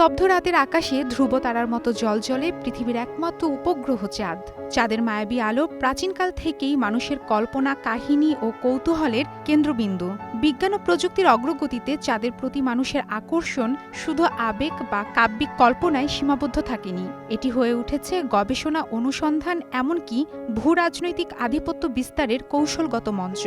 স্তব্ধ রাতের আকাশে ধ্রুব তারার মতো জ্বলজ্বলে পৃথিবীর একমাত্র উপগ্রহ চাঁদ। চাঁদের মায়াবী আলো প্রাচীনকাল থেকেই মানুষের কল্পনা, কাহিনী ও কৌতূহলের কেন্দ্রবিন্দু। বিজ্ঞান ও প্রযুক্তির অগ্রগতিতে চাঁদের প্রতি মানুষের আকর্ষণ শুধু আবেগ বা কাব্যিক কল্পনায় সীমাবদ্ধ থাকেনি, এটি হয়ে উঠেছে গবেষণা, অনুসন্ধান, এমনকি ভূরাজনৈতিক আধিপত্য বিস্তারের কৌশলগত মঞ্চ।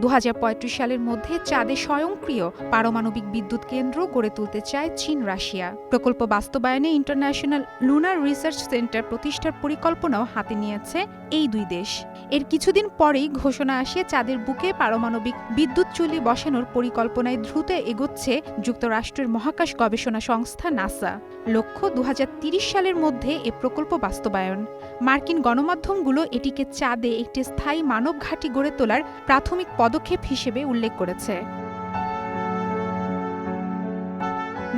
২০৩৫ সালের মধ্যে চাঁদে স্বয়ংক্রিয় পারমাণবিক বিদ্যুৎ কেন্দ্র গড়ে তুলতে চায় চীন, রাশিয়া। প্রকল্প বাস্তবায়নে ইন্টারন্যাশনাল লুনার রিসার্চ সেন্টার প্রতিষ্ঠার পরিকল্পনাও হাতে নিয়েছে এই দুই দেশ। এর কিছুদিন পরেই ঘোষণা আসে চাঁদের বুকে পারমাণবিক বিদ্যুৎ চুল্লি বসানোর পরিকল্পনায় দ্রুত এগোচ্ছে যুক্তরাষ্ট্রের মহাকাশ গবেষণা সংস্থা নাসা। লক্ষ্য ২০৩০ সালের মধ্যে এ প্রকল্প বাস্তবায়ন। মার্কিন গণমাধ্যমগুলো এটিকে চাঁদে একটি স্থায়ী মানব ঘাঁটি গড়ে তোলার প্রাথমিক পদক্ষেপ হিসেবে উল্লেখ করেছে।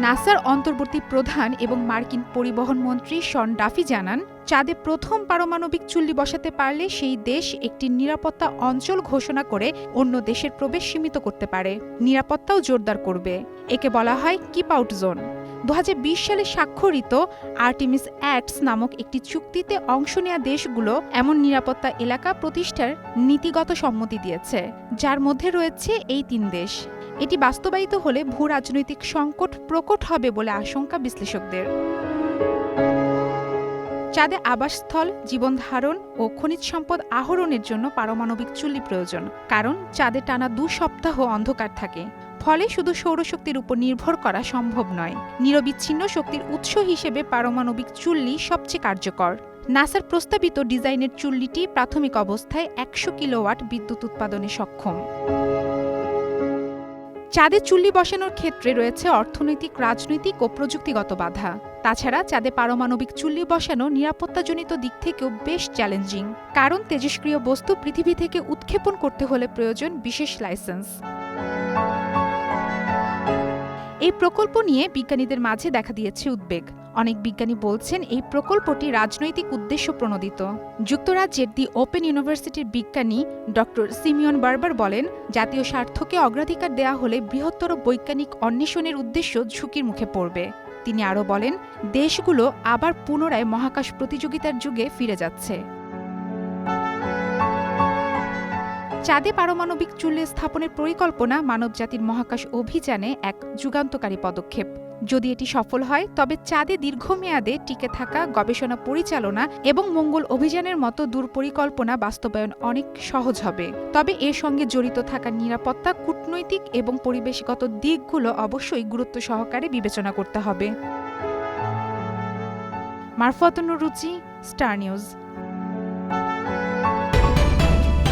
নাসার অন্তর্বর্তী প্রধান এবং মার্কিন পরিবহন মন্ত্রী শন ডাফি জানান, চাঁদে প্রথম পারমাণবিক চুল্লি বসাতে পারলে সেই দেশ একটি নিরাপত্তা অঞ্চল ঘোষণা করে অন্য দেশের প্রবেশ সীমিত করতে পারে, নিরাপত্তাও জোরদার করবে। একে বলা হয় কিপ আউট জোন। ২০২০ সালে স্বাক্ষরিত আর্টেমিস অ্যাক্টস নামক একটি চুক্তিতে অংশ নেওয়া দেশগুলো এমন নিরাপত্তা এলাকা প্রতিষ্ঠার নীতিগত সম্মতি দিয়েছে, যার মধ্যে রয়েছে এই তিন দেশ। এটি বাস্তবায়িত হলে ভূরাজনৈতিক সংকট প্রকট হবে বলে আশঙ্কা বিশ্লেষকদের। চাঁদে আবাসস্থল, জীবনধারণ ও খনিজ সম্পদ আহরণের জন্য পারমাণবিক চুল্লি প্রয়োজন, কারণ চাঁদে টানা ২ সপ্তাহ অন্ধকার থাকে। ফলে শুধু সৌরশক্তির উপর নির্ভর করা সম্ভব নয়। নিরবিচ্ছিন্ন শক্তির উৎস হিসেবে পারমাণবিক চুল্লি সবচেয়ে কার্যকর। নাসার প্রস্তাবিত ডিজাইনের চুল্লিটি প্রাথমিক অবস্থায় ১০০ কিলোওয়াট বিদ্যুৎ উৎপাদনে সক্ষম। চাঁদে চুল্লি বসানোর ক্ষেত্রে রয়েছে অর্থনৈতিক, রাজনৈতিক ও প্রযুক্তিগত বাধা। তাছাড়া চাঁদে পারমাণবিক চুল্লি বসানো নিরাপত্তাজনিত দিক থেকেও বেশ চ্যালেঞ্জিং, কারণ তেজস্ক্রিয় বস্তু পৃথিবী থেকে উৎক্ষেপণ করতে হলে প্রয়োজন বিশেষ লাইসেন্স। এই প্রকল্প নিয়ে বিজ্ঞানীদের মাঝে দেখা দিয়েছে উদ্বেগ। অনেক বিজ্ঞানী বলছেন এই প্রকল্পটি রাজনৈতিক উদ্দেশ্য প্রণোদিত। যুক্তরাজ্যের দি ওপেন ইউনিভার্সিটির বিজ্ঞানী ডক্টর সিমিয়ন বার্বার বলেন, জাতীয় স্বার্থকে অগ্রাধিকার দেয়া হলে বৃহত্তর বৈজ্ঞানিক অন্বেষণের উদ্দেশ্য ঝুঁকির মুখে পড়বে। তিনি আরও বলেন, দেশগুলো আবার পুনরায় মহাকাশ প্রতিযোগিতার যুগে ফিরে যাচ্ছে। চাঁদে পারমাণবিক চুল্লি স্থাপনের পরিকল্পনা মানবজাতির মহাকাশ অভিযানে এক যুগান্তকারী পদক্ষেপ। যদি এটি সফল হয়, তবে চাঁদে দীর্ঘমেয়াদে টিকে থাকা, গবেষণা পরিচালনা এবং মঙ্গল অভিযানের মতো দূর পরিকল্পনা বাস্তবায়ন অনেক সহজ হবে। তবে এর সঙ্গে জড়িত থাকা নিরাপত্তা, কূটনৈতিক এবং পরিবেশগত দিকগুলো অবশ্যই গুরুত্ব সহকারে বিবেচনা করতে হবে। মারফাতুন রুচি, স্টার নিউজ।